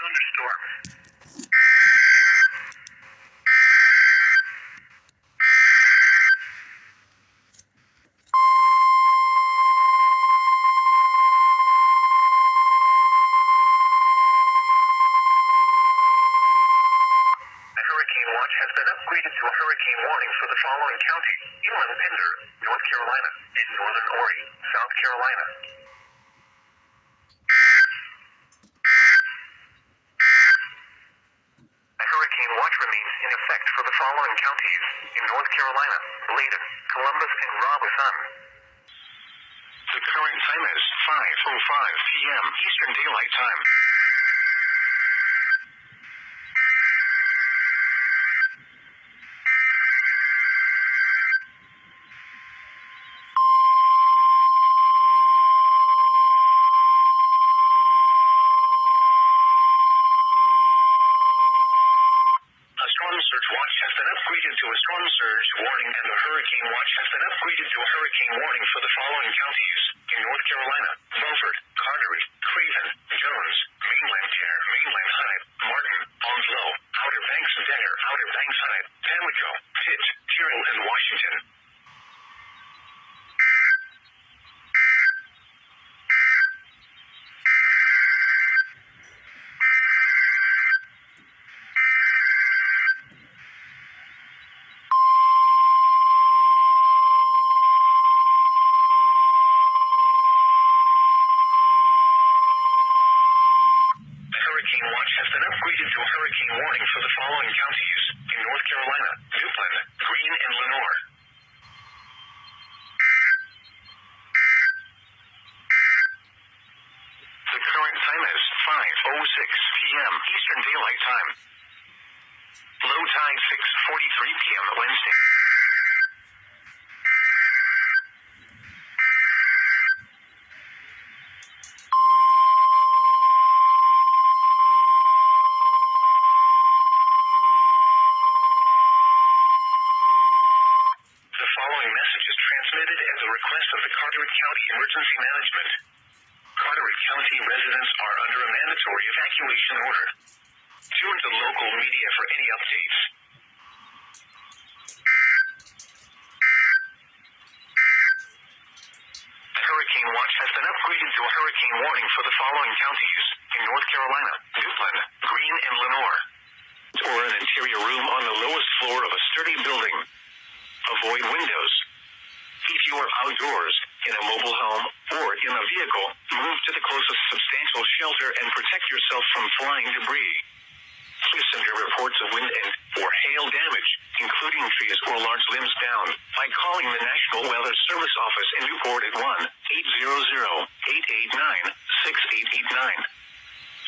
thunderstorm. A hurricane watch has been upgraded to a hurricane warning for the following counties: Inland Pender, North Carolina, and Northern Horry, South Carolina. A hurricane watch remains in effect for the following counties: in North Carolina, Layton, Columbus, and Robeson. The current time is 5:05 p.m. Eastern Daylight Time. A storm surge watch has been upgraded to a storm surge warning, and a hurricane watch has been upgraded to a hurricane warning for the following counties: in North Carolina, Beaufort, Carteret, Craven, Jones, Mainland Care, Mainland Hyde, Martin, Onslow, Outer Banks Dare, Outer Banks Hyde, Pamlico, Pitt, Tyrrell, and Washington. Hurricane watch has been upgraded to a hurricane warning for the following counties: in North Carolina, Duplin, Greene, and Lenoir. The current time is 5:06 p.m. Eastern Daylight Time. Low tide 6:43 p.m. Wednesday. The following message is transmitted at the request of the Carteret County Emergency Management. Carteret County residents are under a mandatory evacuation order. Tune to local media for any updates. The hurricane watch has been upgraded to a hurricane warning for the following counties: in North Carolina, Duplin, Greene, and Lenoir. Or an interior room on the lowest floor of a sturdy building. Avoid windows. If you are outdoors, in a mobile home, or in a vehicle, move to the closest substantial shelter and protect yourself from flying debris. Please send your reports of wind and or hail damage, including trees or large limbs down, by calling the National Weather Service office in Newport at 1-800-889-6889.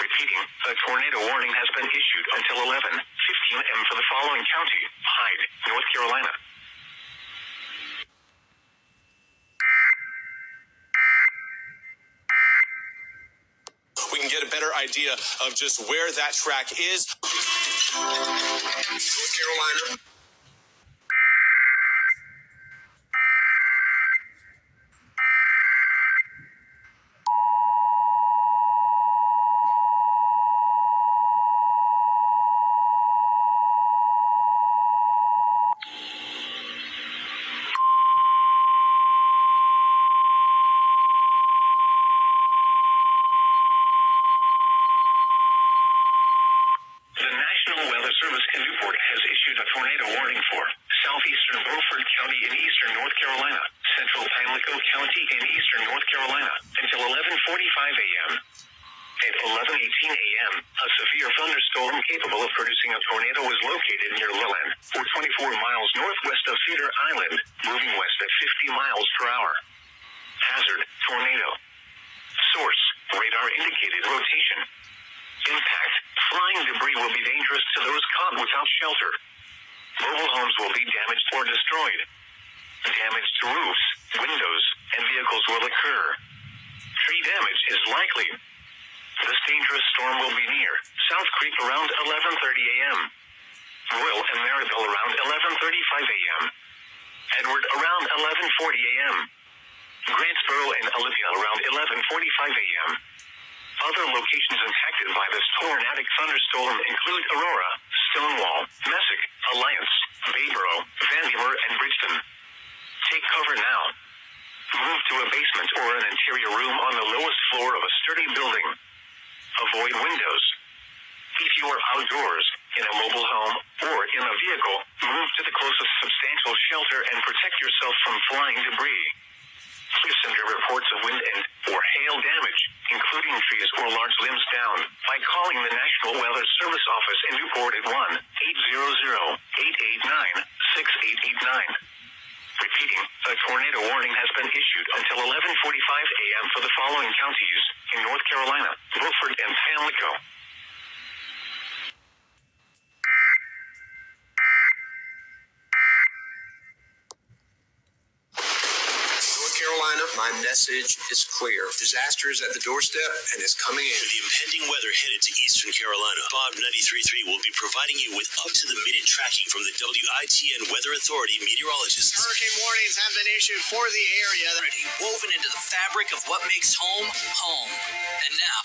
Repeating, a tornado warning has been issued until 11:15 a.m. for the following county: Hyde, North Carolina. We can get a better idea of just where that track is. North Carolina. The National Weather Service in Newport has issued a tornado warning for southeastern Beaufort County in eastern North Carolina, central Pamlico County in eastern North Carolina, until 11:45 a.m. At 11:18 a.m., a severe thunderstorm capable of producing a tornado was located near Lilland, 24 miles northwest of Cedar Island, moving west at 50 miles per hour. Hazard: tornado. Source: radar indicated rotation. Impact: flying debris will be dangerous to those caught without shelter. Mobile homes will be damaged or destroyed. Damage to roofs, windows, and vehicles will occur. Tree damage is likely. This dangerous storm will be near South Creek around 11:30 a.m. Royal and Maribel around 11:35 a.m. Edward around 11:40 a.m. Grantsboro and Olympia around 11:45 a.m. Other locations impacted by this tornadic thunderstorm include Aurora, Stonewall, Messick, Alliance, Bayboro, Vandever, and Bridgeton. Take cover now. Move to a basement or an interior room on the lowest floor of a sturdy building. Avoid windows. If you are outdoors, in a mobile home, or in a vehicle, move to the closest substantial shelter and protect yourself from flying debris. Listen to reports of wind and or hail damage, including trees or large limbs down, by calling the National Weather Service office in Newport at 1-800-889-6889. Repeating, a tornado warning has been issued until 11:45 a.m. for the following counties in North Carolina: Beaufort and Pamlico. Carolina, my message is clear. Disaster is at the doorstep and is coming in. The impending weather headed to Eastern Carolina. Bob 93.3 will be providing you with up-to-the-minute tracking from the WITN Weather Authority meteorologists. Hurricane warnings have been issued for the area. Woven into the fabric of what makes home, home. And now,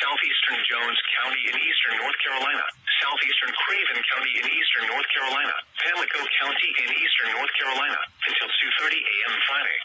southeastern Jones County in eastern North Carolina, southeastern Craven County in eastern North Carolina, Pamlico County in eastern North Carolina, until 2:30 a.m. Friday.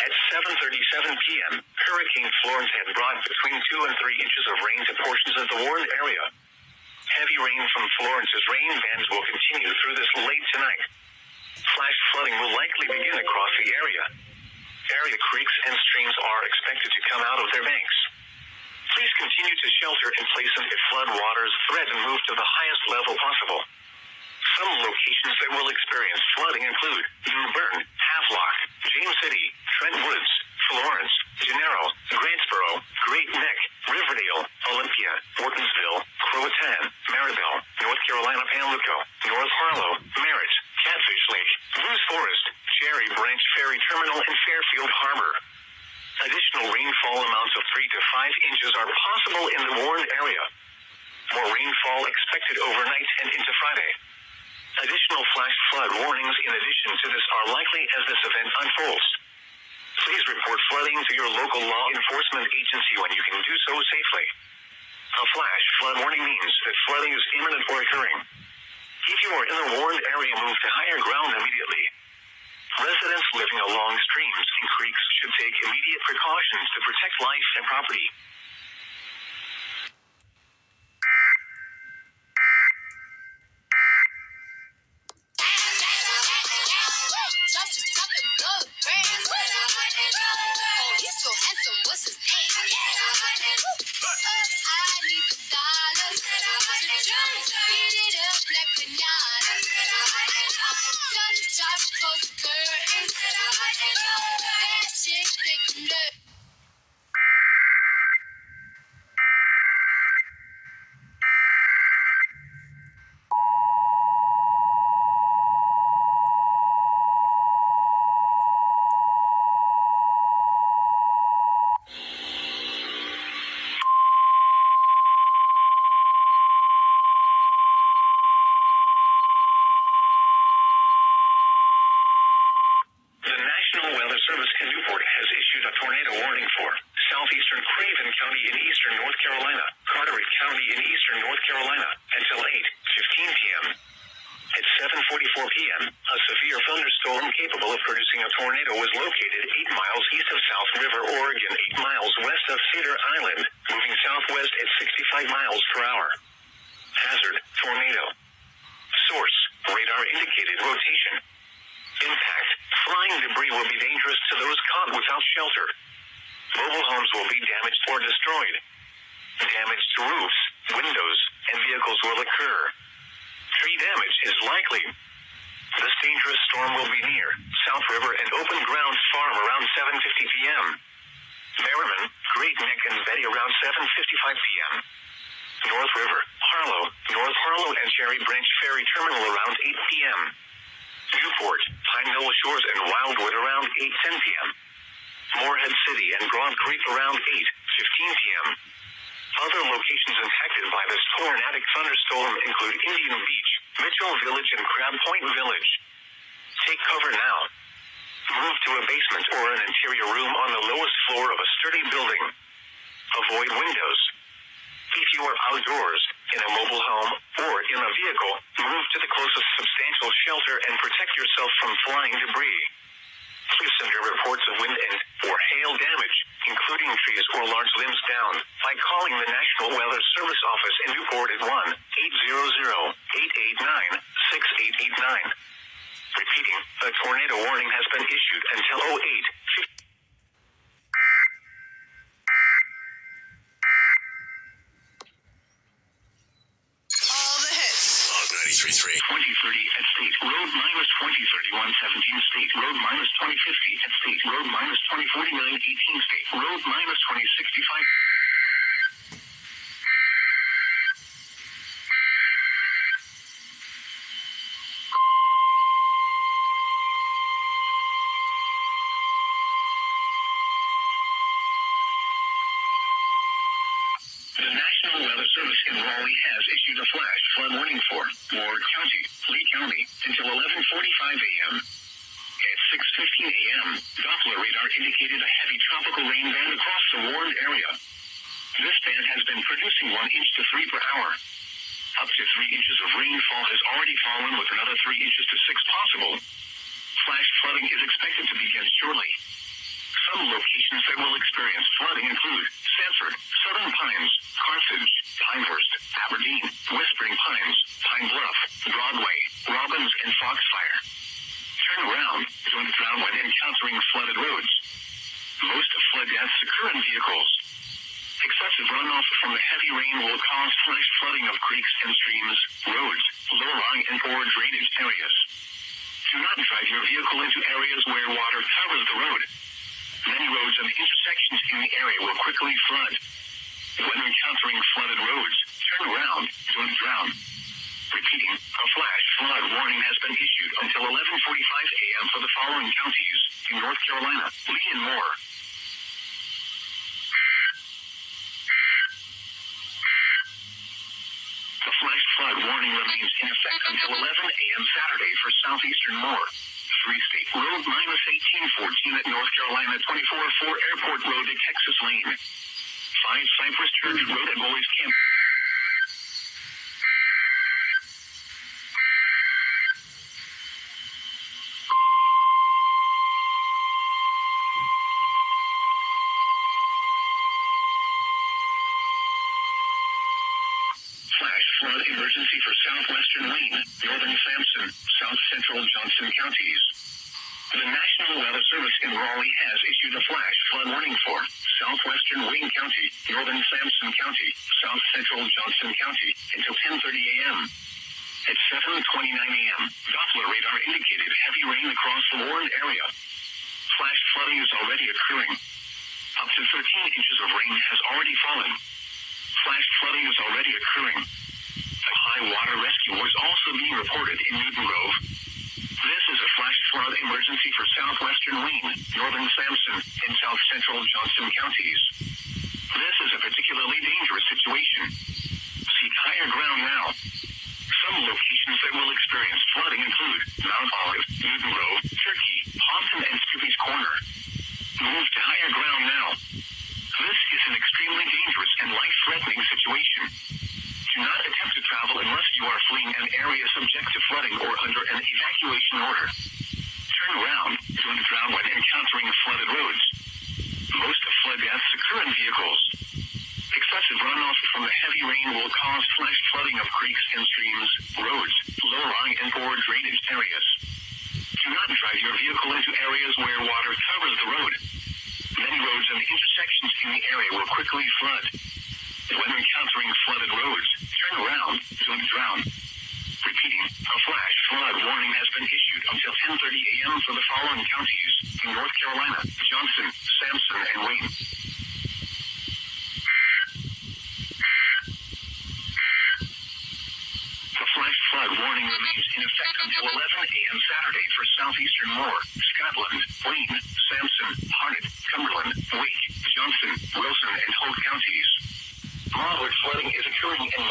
At 7:37 p.m., Hurricane Florence had brought between 2 and 3 inches of rain to portions of the warned area. Heavy rain from Florence's rain bands will continue through this late tonight. Flash flooding will likely begin across the area. Area creeks and streams are expected to come out of their banks. Please continue to shelter in place if flood waters threaten move to the highest level possible. Some locations that will experience flooding include New Bern, Havelock, James City, Trent Woods, Florence, Gennaro, Grantsboro, Great Neck, Riverdale, Olympia, Mortonsville, Croatan, Maribel, North Carolina Pamlico, North Harlow, Merritt, Catfish Lake, Blues Forest, Cherry Branch Ferry Terminal, and Fairfield Harbor. Additional rainfall amounts of 3 to 5 inches are possible in the warned area. More rainfall expected overnight and into Friday. Additional flash flood warnings in addition to this are likely as this event unfolds. Please report flooding to your local law enforcement agency when you can do so safely. A flash flood warning means that flooding is imminent or occurring. If you are in the warned area, move to higher ground immediately. Residents living along streams and creeks should take immediate precautions to protect life and property. Oh, he's so handsome, what's his name? I need the dollars to just beat it up like pinata. Tell the job to close the curtains. That chick make you nervous. Southeastern Craven County in eastern North Carolina, Carteret County in eastern North Carolina, until 8:15 p.m. At 7:44 p.m., a severe thunderstorm capable of producing a tornado was located 8 miles east of South River, Oregon, 8 miles west of Cedar Island, moving southwest at 65 miles per hour. Hazard, tornado. Source, radar indicated rotation. Impact, flying debris will be dangerous to those caught without shelter. Mobile homes will be damaged or destroyed. Damage to roofs, windows, and vehicles will occur. Tree damage is likely. This dangerous storm will be near South River and Open Ground Farm around 7:50 p.m. Merriman, Great Neck and Betty around 7:55 p.m. North River, Harlow, North Harlow and Cherry Branch Ferry Terminal around 8 p.m. Newport, Pine Knoll Shores and Wildwood around 8:10 p.m. Morehead City and Broad Creek around 8:15 p.m. Other locations impacted by this tornadic thunderstorm include Indian Beach, Mitchell Village and Crab Point Village. Take cover now. Move to a basement or an interior room on the lowest floor of a sturdy building. Avoid windows. If you are outdoors, in a mobile home, or in a vehicle, move to the closest substantial shelter and protect yourself from flying debris. Please send your reports of wind and or hail damage, including trees or large limbs down, by calling the National Weather Service office in Newport at 1-800-889-6889. Repeating, a tornado warning has been issued until 08:50. All the hits. Log 93.3. 2030 at State Road -2031 17 State Road -2050 at State Road -2049 18 State Road -2065. The National Weather Service in Raleigh has issued a flash flood warning for Ward County, Lee County, until 11:45 a.m. At 6:15 a.m., Doppler radar indicated a heavy tropical rain band across the warned area. This band has been producing 1 inch to 3 per hour. Up to 3 inches of rainfall has already fallen, with another 3 inches to 6 possible. Flash flooding is expected to begin shortly. Some locations that will experience flooding include Sanford, Southern Pines, Carthage, Pinehurst, Aberdeen, Whispering Pines, Pine Bluff, Broadway, Robbins, and Foxfire. Turn around, don't drown when encountering flooded roads. Most flood deaths occur in vehicles. Excessive runoff from the heavy rain will cause flash flooding of creeks and streams, roads, low-lying and or drainage areas. Do not drive your vehicle into areas where water covers the road. Many roads and intersections in the area will quickly flood. When encountering flooded roads, turn around, don't drown. Repeating, a flash flood warning has been issued until 11:45 a.m. for the following counties in North Carolina, Lee and more. The flash flood warning remains in effect until 11 a.m. Saturday for southeastern Moore. 3 State Road -1814 at North Carolina 24-4 Airport Road at Texas Lane. 5 Cypress Church Road at Boys Camp. Flash flood emergency for southwestern Wayne, northern Sampson, south central Johnson counties. The National Weather Service in Raleigh has issued a flash flood warning for southwestern Wayne County, northern Sampson County, south central Johnson County until 10:30 a.m. At 7:29 a.m., Doppler radar indicated heavy rain across the warned area. Flash flooding is already occurring. Up to 13 inches of rain has already fallen. Flash flooding is already occurring. A high water rescue was also being reported in Newton Grove. This is a flash flood emergency for southwestern Wayne, northern Sampson, and south central Johnson counties. This is a particularly dangerous situation. Seek higher ground now. Some locations that will experience flooding include Mount Olive, Newton Grove, Turkey, Houghton, and Scoopy's Corner. Move to higher ground now. This is an extremely dangerous and life-threatening situation. Do not attempt to travel unless you are fleeing an area subject to flooding or under an evacuation order. Turn around, don't drown when encountering flooded roads. Most flood deaths occur in vehicles. Excessive runoff from the heavy rain will cause flash flooding of creeks and streams, roads, low-lying and or drainage areas. Do not drive your vehicle into areas where water covers the road. Many roads and intersections in the area will quickly flood. When encountering flooded roads, turn around, don't drown. Repeating, a flash flood warning has been issued until 10:30 a.m. for the following counties in North Carolina, Johnson, Sampson, and Wayne. southeastern Moore, Scotland, Wayne, Sampson, Harnett, Cumberland, Wake, Johnson, Wilson, and Holt counties. Moderate flooding is occurring in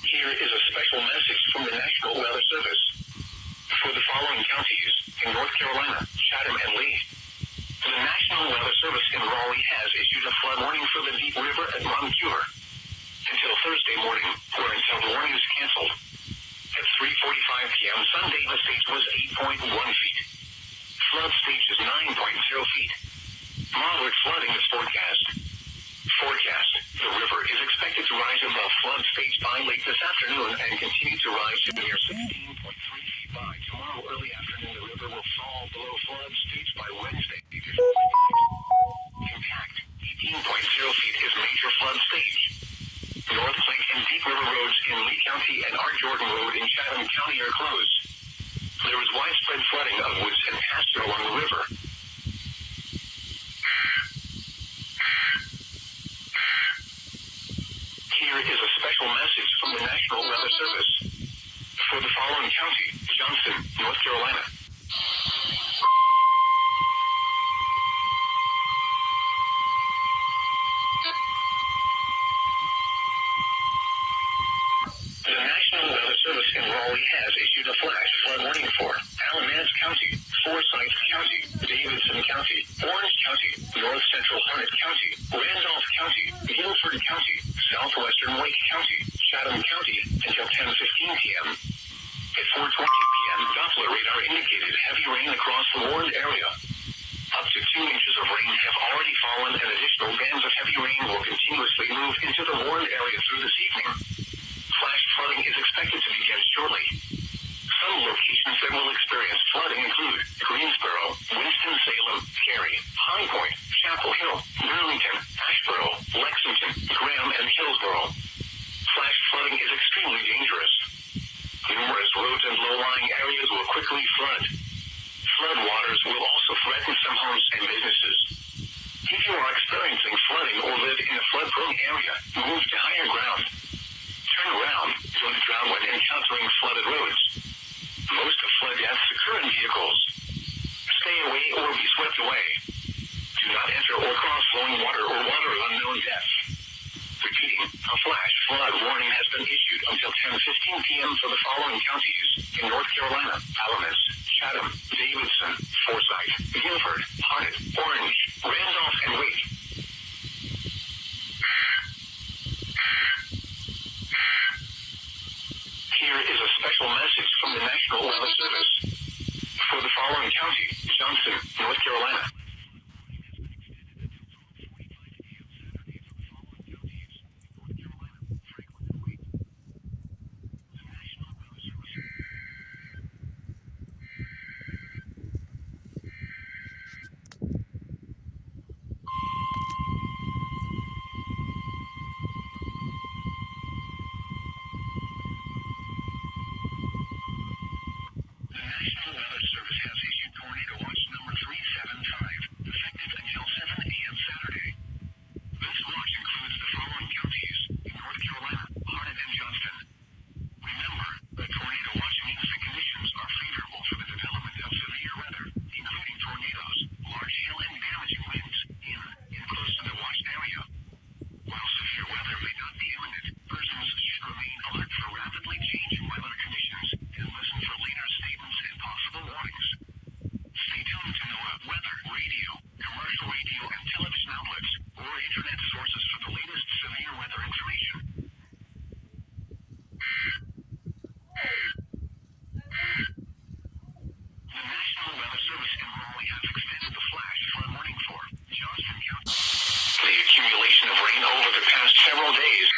Here is a special message from the National Weather Service. For the following counties, in North Carolina, Chatham, and Lee, the National Weather Service in Raleigh has issued a flood warning for the Deep River at Moncure until Thursday morning, or until the warning is canceled. At 3:45 p.m. Sunday, the stage was 8.1 feet. Flood stage is 9.0 feet. Moderate flooding is forecast. The river is expected to rise above flood stage by late this afternoon and continue to rise to near 16.3 feet by tomorrow early afternoon. The river will fall below flood stage by Wednesday before midnight. Impact 18.0 feet is major flood stage. North Lake and Deep River roads in Lee County and R. Jordan Road in Chatham County are closed. There is widespread flooding of woods and pasture along the river. Here is a special message from the National Weather Service. For the following county, Johnston, North Carolina. The National Weather Service in Raleigh has issued a flash flood warning for Alamance County, Forsyth County, Davidson County, Orange County, North Central Harnett County, Randolph County, Guilford County, Southwestern Wake County, Chatham County, until 10:15 p.m. At 4:20 p.m., Doppler radar indicated heavy rain across the warned area. Up to 2 inches of rain have already fallen, and additional bands of heavy rain will continuously move into the warned area through this evening. Flash flooding is expected to begin shortly. Some locations that will experience flooding include Greensboro, Winston-Salem, Cary, High Point, Chapel Hill, Burlington, Asheboro, Lexington, Graham, and Hillsboro. Flash flooding is extremely dangerous. Numerous roads and low-lying areas will quickly flood. Flood waters will also threaten some homes and businesses. If you are experiencing flooding or live in a flood-prone area, move to higher ground. Turn around, don't drown when encountering flooded roads. Most flood deaths occur in vehicles. Stay away or be swept away. Do not enter or cross flowing water or water of unknown depth. Repeating, a flash flood warning has been issued until 10:15 p.m. for the following counties in North Carolina: Alamance, Chatham, Davidson, Forsyth, Guilford, Harnett, Orange, Randolph, and Wake. Here is a special message from the National Weather Service. For the following county, Johnston, North Carolina. The National Weather Service has issued Tornado Watch number 375, effective until 7 a.m. Saturday. This watch includes the following counties in North Carolina: Harnett and Johnston. Remember, a tornado watch means the conditions are favorable for the development of severe weather, including tornadoes, large hail, and damaging winds in and close to the watched area. While severe weather may not be imminent, persons should remain alert for rapidly changing weather conditions and listen for later statements and possible warnings. Stay tuned to NOAA weather, radio, commercial radio, and television outlets, or internet sources for the latest severe weather information. The National Weather Service in Raleigh has extended the flash flood warning for Johnston County. The accumulation of rain over the past several days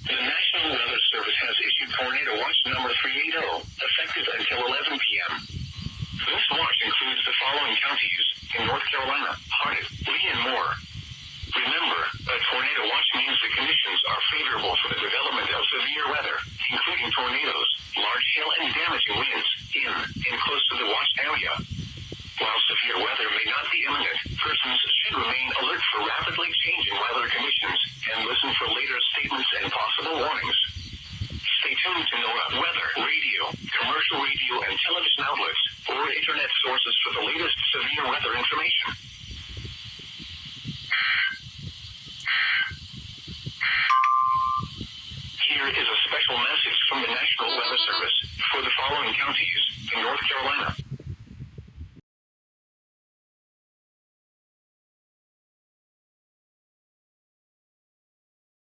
The National Weather Service has issued Tornado Watch number 380, effective active until 11 p.m. This watch includes the following counties in North Carolina: Harnett, Lee, and more. Remember, a tornado watch means the conditions are favorable for the development of severe weather, including tornadoes, large hail, and damaging winds in and close to the watched area. While severe weather may not be imminent, persons should remain alert for rapidly changing weather conditions and listen for later statements and possible warnings. Stay tuned to NOAA weather, radio, commercial radio, and television outlets, or internet sources for the latest severe weather information. Here is a special message from the National Weather Service for the following counties in North Carolina: